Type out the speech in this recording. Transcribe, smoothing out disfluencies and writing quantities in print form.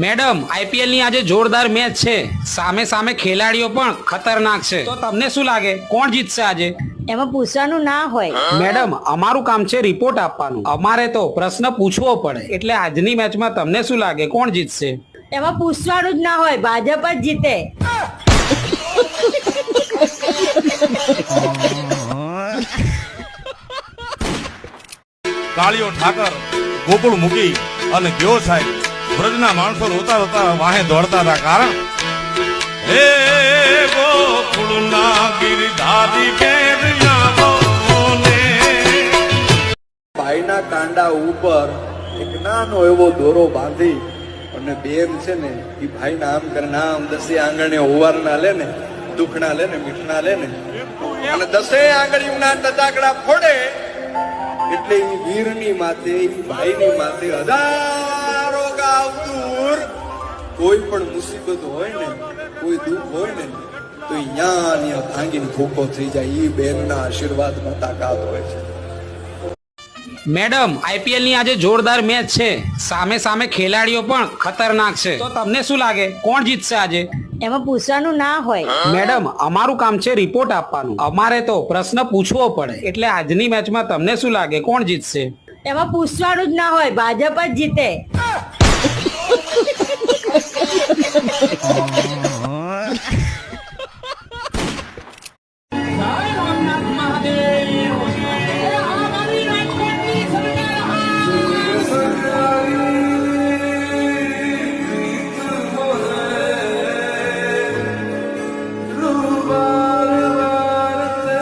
Madam, IPL ની આજે જોરદાર મેચ છે. સામે સામે ખેલાડીઓ પણ ખતરનાક છે. તો તમને શું લાગે કોણ જીતશે આજે? એમાં પૂછવાનું ના હોય. મેડમ, અમારું કામ છે રિપોર્ટ આપવાનું. અમારે તો પ્રશ્ન પૂછવો પડે. એટલે આજની મેચમાં તમને શું લાગે કોણ જીતશે? એમાં પૂછવાનું જ ના હોય, ભાજપ જ જીતે. કાળિયો ઠાકર ગોકુળ મૂકી અને ગયો સાહેબ. વ્રજના માણસો રોતા રોતા વાહે દોડતા હતા. કારણ હે ગોકુળના ગિરધારી બેરિયાઓને. ભાઈના કાંડા ઉપર એક નાનો એવો દોરો બાંધી અને બેન છે ને એ ભાઈના આમ કરીને આમ દસે આંગણે હોવારના લે ને, દુખણા લે ને, મીઠના લે ને, અને દસે આંગળીઓના તદાકડા ફોડે એટલે એ વીરની માથે, એ ભાઈની માથે હજારો ગાવ દૂર કોઈ પણ મુસીબત હોય ને, કોઈ દુઃખ હોય ને, તો અહીંયા ભાંગીને ભૂકો થઈ જાય. એ બેનના આશીર્વાદમાં તાકાત હોય છે. મેડમ, આઈપીએલ ની આજે જોરદાર મેચ છે. સામે સામે ખેલાડીઓ પણ ખતરનાક છે. તો તમને શું લાગે કોણ જીતશે આજે? એમાં પૂછવાનું ના હોય. મેડમ, અમારું કામ છે રિપોર્ટ આપવાનું. અમારે તો પ્રશ્ન પૂછવો પડે. એટલે આજની મેચમાં તમને શું લાગે કોણ જીતશે? એમાં પૂછવાનું જ ના હોય, ભાજપ જ જીતે.